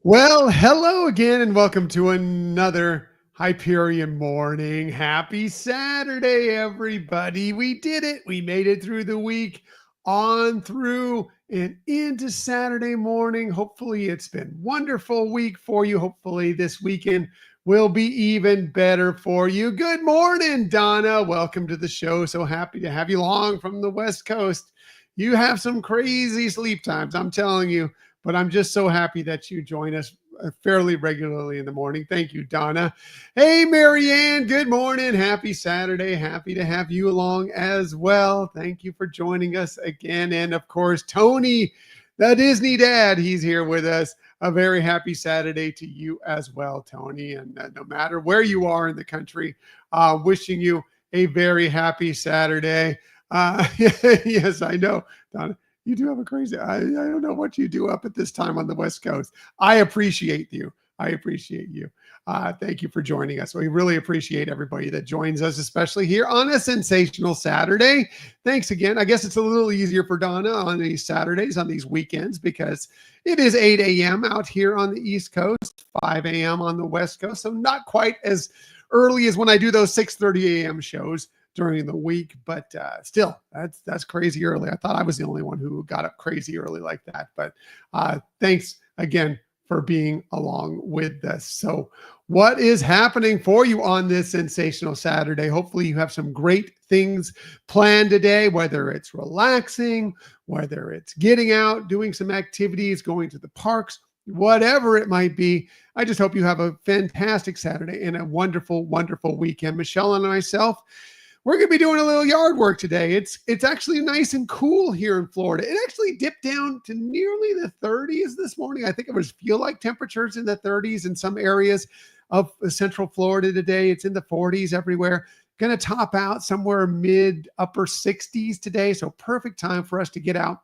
Well, hello again, and welcome to another Hyperion morning. Happy Saturday, everybody. We did it. We made it through the week, on through and into Saturday morning. Hopefully, it's been a wonderful week for you. Hopefully, this weekend will be even better for you. Good morning, Donna. Welcome to the show. So happy to have you along from the West Coast. You have some crazy sleep times, I'm telling you, but I'm just so happy that you join us fairly regularly in the morning. Thank you, Donna. Hey, Marianne, good morning. Happy Saturday. Happy to have you along as well. Thank you for joining us again. And of course, Tony, the Disney dad, he's here with us. A very happy Saturday to you as well, Tony. And no matter where you are in the country, wishing you a very happy Saturday. Yes, I know, Donna. You do have a crazy, I don't know what you do up at this time on the West Coast. I appreciate you. I appreciate you. Thank you for joining us. We really appreciate everybody that joins us, especially here on a sensational Saturday. Thanks again. I guess it's a little easier for Donna on these Saturdays, on these weekends, because it is 8 a.m. out here on the East Coast, 5 a.m. on the West Coast. So not quite as early as when I do those 6:30 a.m. shows during the week, but still, that's crazy early. I thought I was the only one who got up crazy early like that, but thanks again for being along with us. So what is happening for you on this sensational Saturday? Hopefully you have some great things planned today, whether it's relaxing, whether it's getting out, doing some activities, going to the parks, whatever it might be. I just hope you have a fantastic Saturday and a wonderful, wonderful weekend. Michelle and myself, we're going to be doing a little yard work today. It's actually nice and cool here in Florida. It actually dipped down to nearly the 30s this morning. I think it was feel like temperatures in the 30s in some areas of Central Florida today. It's in the 40s everywhere. Going to top out somewhere mid upper 60s today. So perfect time for us to get out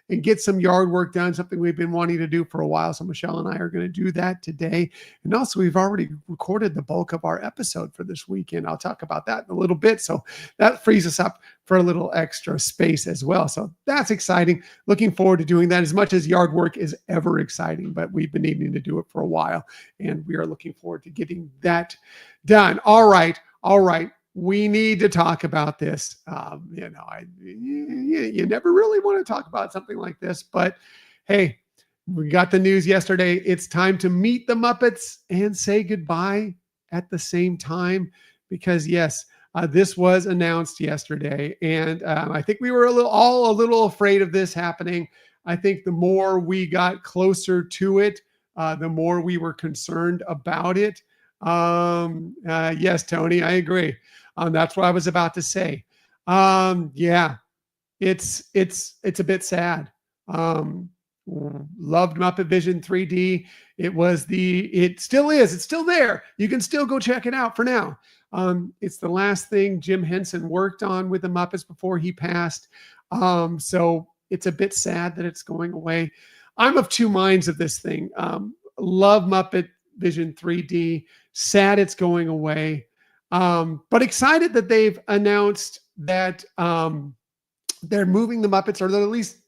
and get some yard work done, something we've been wanting to do for a while. So Michelle and I are going to do that today. And also, we've already recorded the bulk of our episode for this weekend. I'll talk about that in a little bit. So that frees us up for a little extra space as well. So that's exciting. Looking forward to doing that, as much as yard work is ever exciting, but we've been needing to do it for a while. And we are looking forward to getting that done. All right. We need to talk about this. You never really want to talk about something like this, but hey, we got the news yesterday. It's time to meet the Muppets and say goodbye at the same time, because yes, this was announced yesterday, and I think we were all a little afraid of this happening. I think the more we got closer to it, the more we were concerned about it. Yes, Tony, I agree. That's what I was about to say. Yeah, it's a bit sad. Loved Muppet Vision 3D. It still is. It's still there. You can still go check it out for now. It's the last thing Jim Henson worked on with the Muppets before he passed. So it's a bit sad that it's going away. I'm of two minds of this thing. Love Muppet Vision 3D. Sad it's going away. But excited that they've announced that they're moving the Muppets, or they're at least,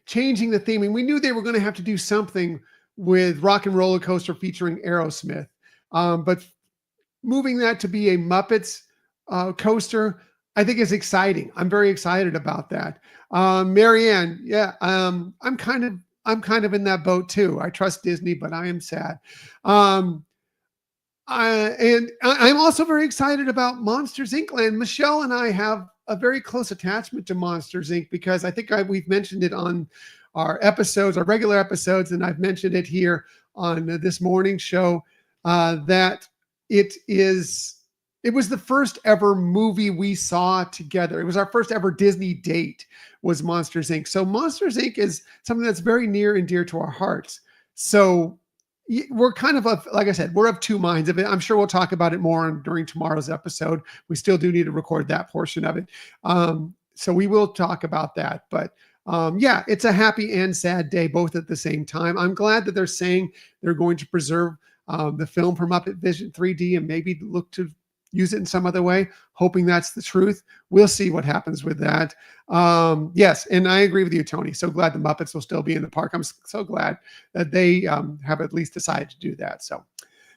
changing the theme. And we knew they were going to have to do something with Rock and Roller Coaster featuring Aerosmith. But moving that to be a Muppets coaster, I think is exciting. I'm very excited about that. Marianne, yeah, I'm kind of in that boat too. I trust Disney, but I am sad. And I'm also very excited about Monsters Inc. And Michelle and I have a very close attachment to Monsters Inc. because I think we've mentioned it on our episodes, our regular episodes, and I've mentioned it here on this morning show, that it was the first ever movie we saw together. It was our first ever Disney date, was Monsters Inc. So Monsters Inc. is something that's very near and dear to our hearts. So we're kind of, like I said, we're of two minds of it. I'm sure we'll talk about it more during tomorrow's episode. We still do need to record that portion of it. So we will talk about that. But yeah, it's a happy and sad day, both at the same time. I'm glad that they're saying they're going to preserve the film from Muppet Vision 3D and maybe look to use it in some other way, hoping that's the truth. We'll see what happens with that. Yes, and I agree with you, Tony. So glad the Muppets will still be in the park. I'm so glad that they have at least decided to do that. So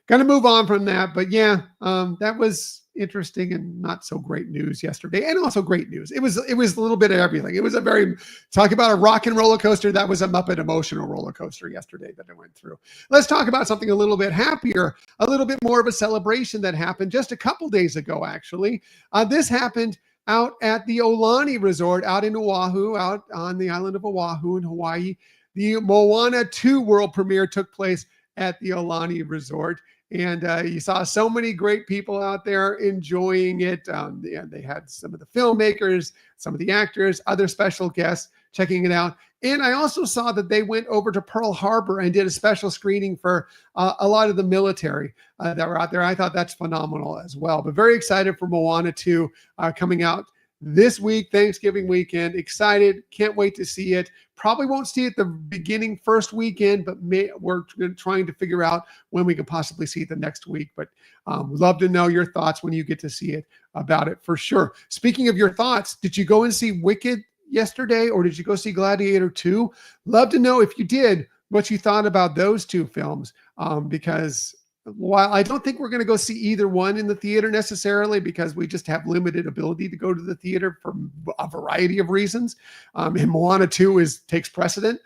going to move on from that, but yeah, that was interesting and not so great news yesterday, and also great news. It was a little bit of everything. It was a very talk about a rock and roller coaster. That was a Muppet emotional roller coaster yesterday that I went through. Let's talk about something a little bit happier, a little bit more of a celebration that happened just a couple days ago. Actually, this happened out at the Olani Resort out in Oahu, out on the island of Oahu in Hawaii. The Moana 2 world premiere took place at the Olani Resort. And you saw so many great people out there enjoying it. They had some of the filmmakers, some of the actors, other special guests checking it out. And I also saw that they went over to Pearl Harbor and did a special screening for a lot of the military that were out there. I thought that's phenomenal as well. But very excited for Moana 2 coming out this week, Thanksgiving weekend. Excited. Can't wait to see it. Probably won't see it the beginning first weekend, but we're trying to figure out when we could possibly see it the next week. But we'd love to know your thoughts when you get to see it about it for sure. Speaking of your thoughts, did you go and see Wicked yesterday, or did you go see Gladiator 2? Love to know if you did, what you thought about those two films, because while I don't think we're going to go see either one in the theater necessarily, because we just have limited ability to go to the theater for a variety of reasons, and Moana 2 takes precedent.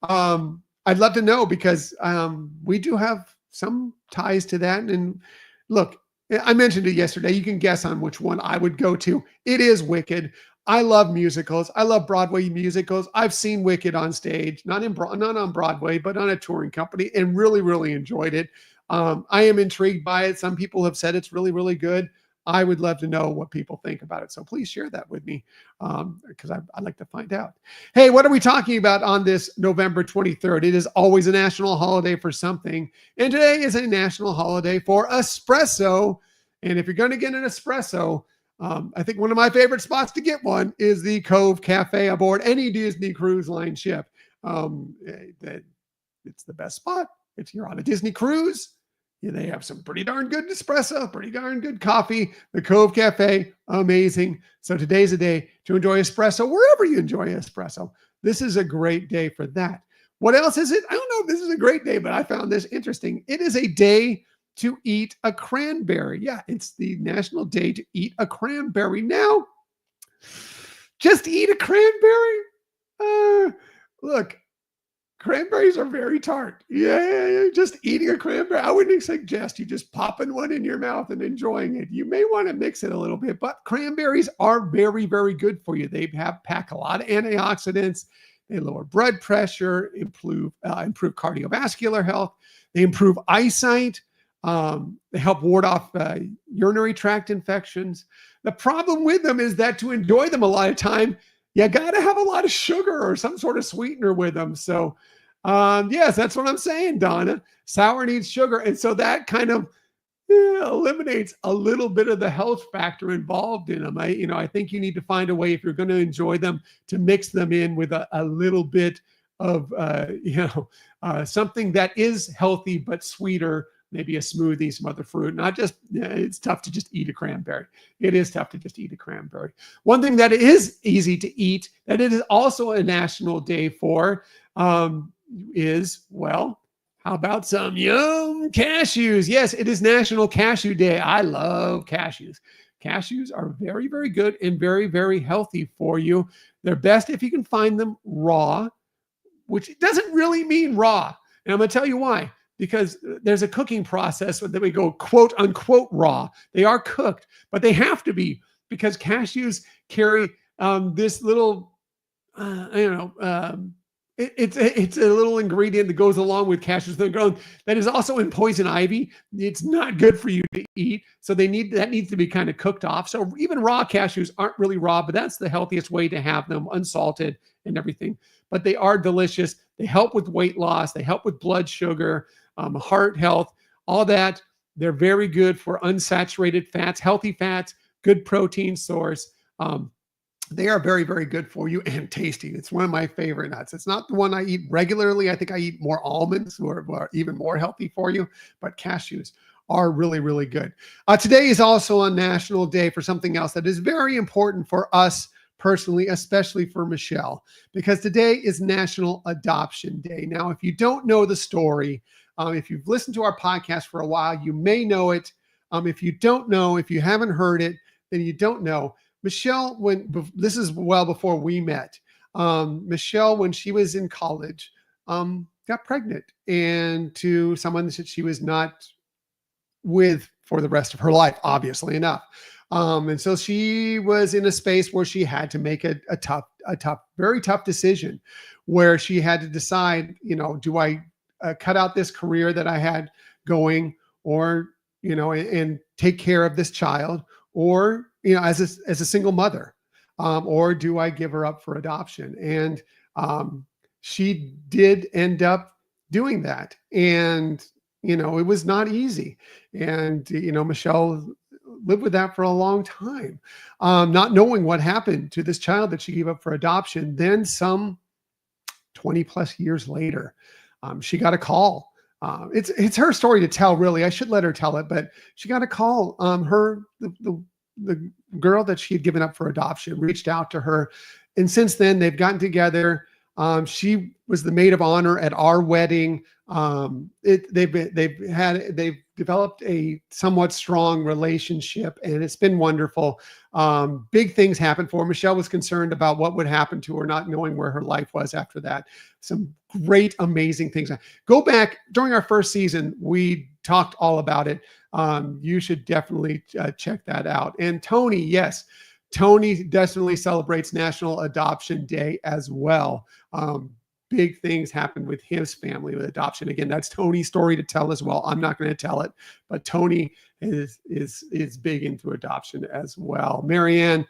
I'd love to know, because we do have some ties to that. And look, I mentioned it yesterday. You can guess on which one I would go to. It is Wicked. I love musicals. I love Broadway musicals. I've seen Wicked on stage, not on Broadway, but on a touring company, and really, really enjoyed it. I am intrigued by it. Some people have said it's really, really good. I would love to know what people think about it. So please share that with me, because I'd like to find out. Hey, what are we talking about on this November 23rd? It is always a national holiday for something. And today is a national holiday for espresso. And if you're going to get an espresso, I think one of my favorite spots to get one is the Cove Cafe aboard any Disney Cruise Line ship. It's the best spot. If you're on a Disney cruise, they have some pretty darn good espresso, pretty darn good coffee. The Cove Cafe, amazing. So today's a day to enjoy espresso wherever you enjoy espresso. This is a great day for that. What else is it? I don't know if this is a great day, but I found this interesting. It is a day to eat a cranberry. Yeah, it's the national day to eat a cranberry. Now, just eat a cranberry? Look, cranberries are very tart. Yeah, just eating a cranberry. I wouldn't suggest you just popping one in your mouth and enjoying it. You may want to mix it a little bit, but cranberries are very, very good for you. They pack a lot of antioxidants. They lower blood pressure, improve cardiovascular health. They improve eyesight. They help ward off urinary tract infections. The problem with them is that to enjoy them a lot of time, you got to have a lot of sugar or some sort of sweetener with them. So, yes, that's what I'm saying, Donna. Sour needs sugar. And so that kind of eliminates a little bit of the health factor involved in them. I think you need to find a way, if you're going to enjoy them, to mix them in with a little bit of, something that is healthy but sweeter. Maybe a smoothie, some other fruit. Not just, it's tough to just eat a cranberry. It is tough to just eat a cranberry. One thing that is easy to eat, that it is also a national day for, is, well, how about some yum cashews? Yes, it is National Cashew Day. I love cashews. Cashews are very, very good and very, very healthy for you. They're best if you can find them raw, which doesn't really mean raw. And I'm going to tell you why. Because there's a cooking process that we go quote unquote raw. They are cooked, but they have to be, because cashews carry this little, it's a little ingredient that goes along with cashews that is also in poison ivy. It's not good for you to eat. So that needs to be kind of cooked off. So even raw cashews aren't really raw, but that's the healthiest way to have them, unsalted and everything. But they are delicious. They help with weight loss. They help with blood sugar, heart health, all that. They're very good for unsaturated fats, healthy fats, good protein source. They are very, very good for you and tasty. It's one of my favorite nuts. It's not the one I eat regularly. I think I eat more almonds, who are even more healthy for you, but cashews are really, really good. Today is also a national day for something else that is very important for us personally, especially for Michelle, because today is National Adoption Day. Now, if you don't know the story, if you've listened to our podcast for a while, you may know it. If you don't know, if you haven't heard it, then you don't know. Michelle, this is well before we met. Michelle, when she was in college, got pregnant and to someone that she was not with for the rest of her life, obviously enough. And so she was in a space where she had to make a very tough decision where she had to decide, do I cut out this career that I had going or, and take care of this child or, as a single mother, or do I give her up for adoption? And she did end up doing that. And, it was not easy. And, Michelle lived with that for a long time, not knowing what happened to this child that she gave up for adoption. Then some 20 plus years later, she got a call. It's her story to tell, really. I should let her tell it, but she got a call. The girl that she had given up for adoption reached out to her. And since then, they've gotten together. She was the maid of honor at our wedding. They've developed a somewhat strong relationship, and it's been wonderful. Big things happened for her. Michelle was concerned about what would happen to her, not knowing where her life was after that. Some great, amazing things. Go back during our first season. We talked all about it. You should definitely check that out. And Tony, yes, Tony definitely celebrates National Adoption Day as well. Big things happened with his family with adoption. Again, that's Tony's story to tell as well. I'm not going to tell it, but Tony is big into adoption as well. Marianne,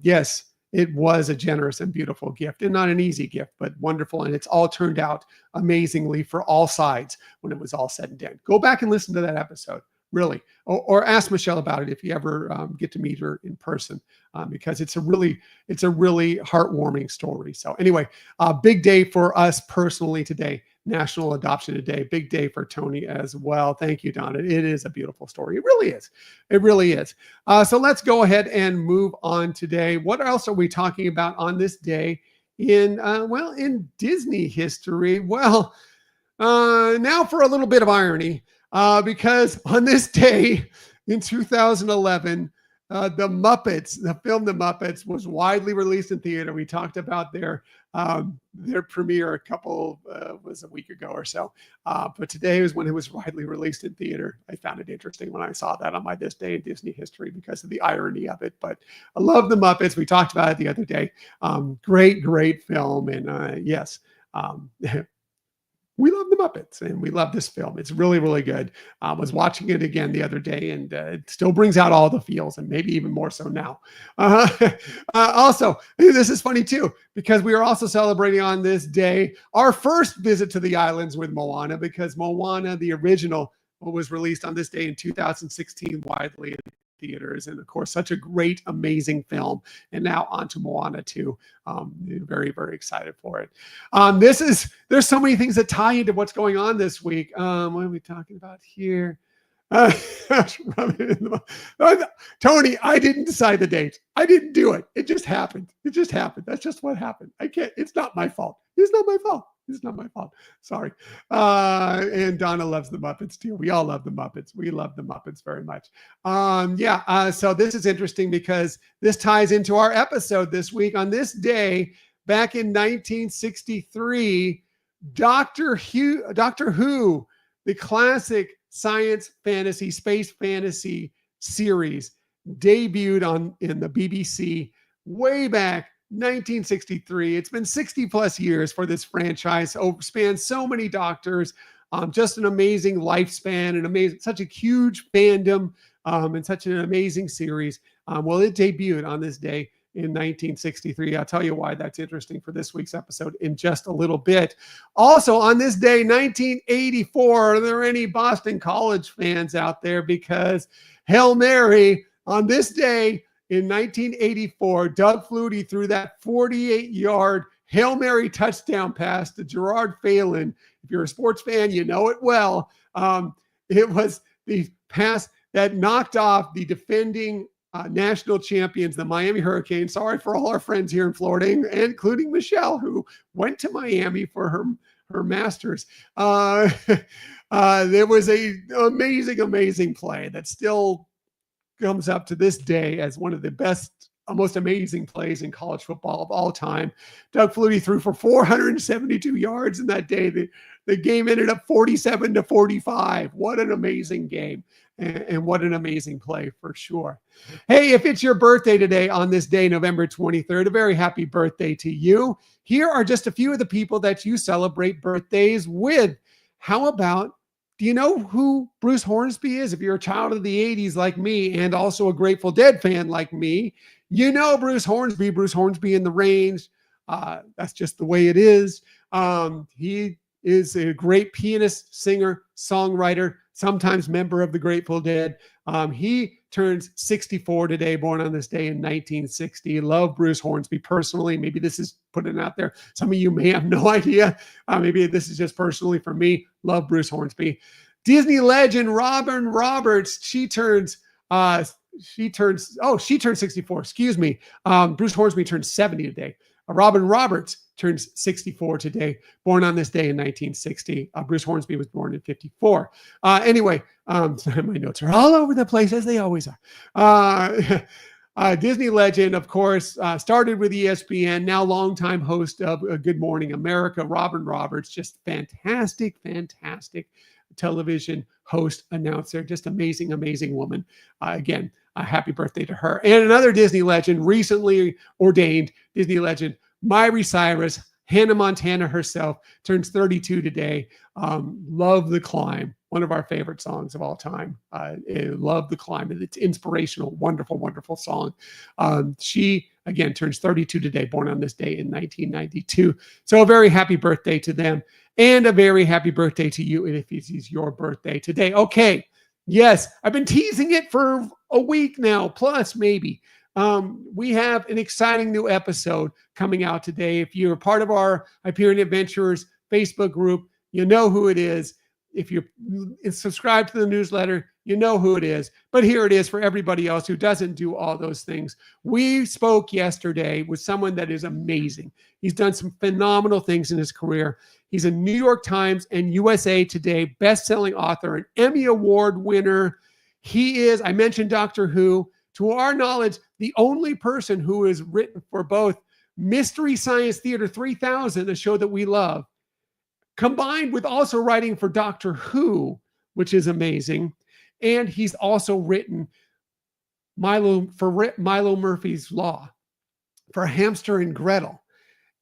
yes, it was a generous and beautiful gift, and not an easy gift, but wonderful. And it's all turned out amazingly for all sides when it was all said and done. Go back and listen to that episode. Really, or ask Michelle about it if you ever get to meet her in person, because it's a really heartwarming story. So anyway, big day for us personally today, National Adoption Day. Big day for Tony as well. Thank you, Donna. It is a beautiful story. It really is. It really is. So let's go ahead and move on today. What else are we talking about on this day in Disney history? Well, now for a little bit of irony. Because on this day in 2011, the film The Muppets was widely released in theater. We talked about their premiere was a week ago or so. But today was when it was widely released in theater. I found it interesting when I saw that on my This Day in Disney History because of the irony of it. But I love The Muppets. We talked about it the other day. Great film. And yes, we love The Muppets and we love this film. It's really, really good. I was watching it again the other day and it still brings out all the feels and maybe even more so now. Also, this is funny too, because we are also celebrating on this day our first visit to the islands with Moana, because Moana, the original, was released on this day in 2016 widely in theaters, and of course such a great, amazing film. And now on to Moana 2. Very, very excited for it. There's so many things that tie into what's going on this week. What are we talking about here? Tony, I didn't decide the date. I didn't do it. It just happened. That's just what happened. It's not my fault. It's not my fault. Sorry. And Donna loves the Muppets too. We all love the Muppets. We love the Muppets very much. So this is interesting because this ties into our episode this week. On this day, back in 1963, Doctor Who, the classic science fantasy, space fantasy series, debuted in the BBC way back 1963. It's been 60 plus years for this franchise. Spans so many doctors, just an amazing lifespan, such a huge fandom, and such an amazing series. It debuted on this day in 1963. I'll tell you why that's interesting for this week's episode in just a little bit. Also on this day, 1984, are there any Boston College fans out there? Because Hail Mary, on this day in 1984, Doug Flutie threw that 48-yard Hail Mary touchdown pass to Gerard Phelan. If you're a sports fan, you know it well. It was the pass that knocked off the defending national champions, the Miami Hurricanes. Sorry for all our friends here in Florida, including Michelle, who went to Miami for her Masters. There was a amazing play that still comes up to this day as one of the best, most amazing plays in college football of all time. Doug Flutie threw for 472 yards in that day. The game ended up 47-45. What an amazing game. And what an amazing play for sure. Hey, if it's your birthday today on this day, November 23rd, a very happy birthday to you. Here are just a few of the people that you celebrate birthdays with. How about, do you know who Bruce Hornsby is? If you're a child of the 80s like me and also a Grateful Dead fan like me, you know Bruce Hornsby in the Range. That's just the way it is. He is a great pianist, singer, songwriter, sometimes member of the Grateful Dead. He turns 64 today, born on this day in 1960. Love Bruce Hornsby personally. Maybe this is putting it out there. Some of you may have no idea. Maybe this is just personally for me. Love Bruce Hornsby. Disney legend Robin Roberts. She turns 64. Excuse me. Bruce Hornsby turns 70 today. Robin Roberts turns 64 today, born on this day in 1960. Bruce Hornsby was born in 54. Anyway, my notes are all over the place, as they always are. Disney legend, of course, started with ESPN, now longtime host of Good Morning America. Robin Roberts, just fantastic television host, announcer, just amazing woman. Again, a happy birthday to her. And another Disney legend, recently ordained Disney legend, Miley Cyrus, Hannah Montana herself, turns 32 today. Love the Climb, one of our favorite songs of all time. Love the Climb. It's inspirational, wonderful song. She, again, turns 32 today, born on this day in 1992. So a very happy birthday to them, and a very happy birthday to you if it is your birthday today. Okay, yes, I've been teasing it for a week now, plus maybe. We have an exciting new episode coming out today. If you're part of our Hyperion Adventurers Facebook group, you know who it is. If you subscribe to the newsletter, you know who it is. But here it is for everybody else who doesn't do all those things. We spoke yesterday with someone that is amazing. He's done some phenomenal things in his career. He's a New York Times and USA Today best-selling author, an Emmy Award winner. He is, I mentioned Doctor Who, to our knowledge, the only person who has written for both Mystery Science Theater 3000, a show that we love, combined with also writing for Doctor Who, which is amazing. And he's also written Milo Murphy's Law, for Hamster and Gretel,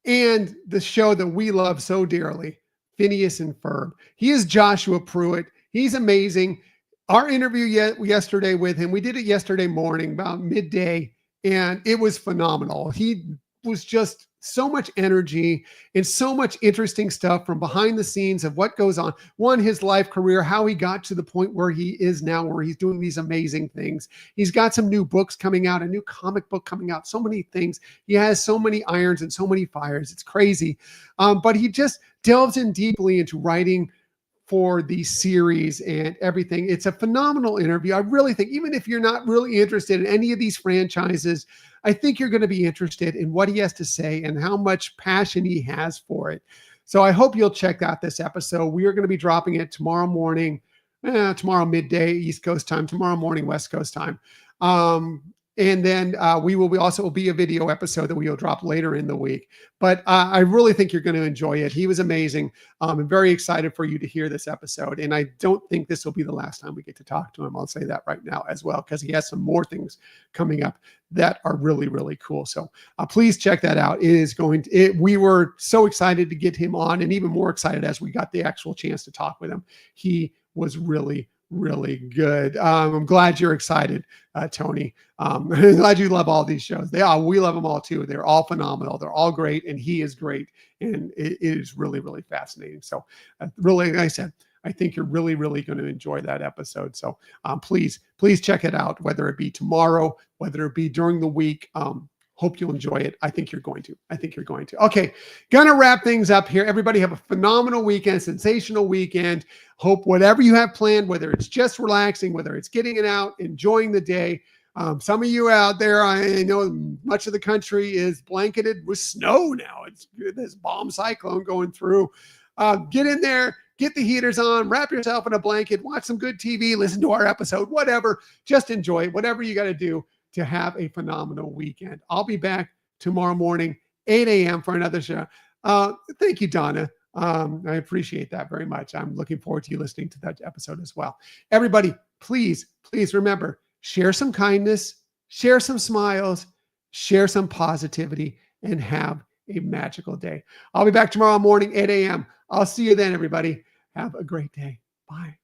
and the show that we love so dearly, Phineas and Ferb. He is Joshua Pruitt. He's amazing. Our interview yesterday with him, we did it yesterday morning about midday, and it was phenomenal. He was just so much energy and so much interesting stuff from behind the scenes of what goes on. One, his life career, how he got to the point where he is now, where he's doing these amazing things. He's got some new books coming out, a new comic book coming out, so many things. He has so many irons and so many fires. It's crazy. But he just delves in deeply into writing for the series and everything. It's a phenomenal interview. I really think, even if you're not really interested in any of these franchises, I think you're going to be interested in what he has to say and how much passion he has for it. So I hope you'll check out this episode. We are going to be dropping it tomorrow morning, tomorrow midday East Coast time, tomorrow morning West Coast time. And then we will also be a video episode that we will drop later in the week. But I really think you're going to enjoy it. He was amazing. I'm very excited for you to hear this episode. And I don't think this will be the last time we get to talk to him. I'll say that right now as well, because he has some more things coming up that are really cool. So please check that out. It is going to, we were so excited to get him on, and even more excited as we got the actual chance to talk with him. He was really good. I'm glad you're excited, Tony. I'm glad you love all these shows. We love them all too. They're all phenomenal. They're all great, and he is great, and it is really fascinating. So really, like I said, I think you're really going to enjoy that episode. So please check it out, whether it be tomorrow, whether it be during the week. Hope you'll enjoy it. I think you're going to. I think you're going to. Okay, gonna wrap things up here. Everybody have a phenomenal weekend, sensational weekend. Hope whatever you have planned, whether it's just relaxing, whether it's getting it out, enjoying the day. Some of you out there, I know much of the country is blanketed with snow now. It's this bomb cyclone going through. Get in there, get the heaters on, wrap yourself in a blanket, watch some good TV, listen to our episode, whatever. Just enjoy it, whatever you got to do to have a phenomenal weekend. I'll be back tomorrow morning, 8 a.m. for another show. Thank you, Donna. I appreciate that very much. I'm looking forward to you listening to that episode as well. Everybody, please remember, share some kindness, share some smiles, share some positivity, and have a magical day. I'll be back tomorrow morning, 8 a.m. I'll see you then, everybody. Have a great day. Bye.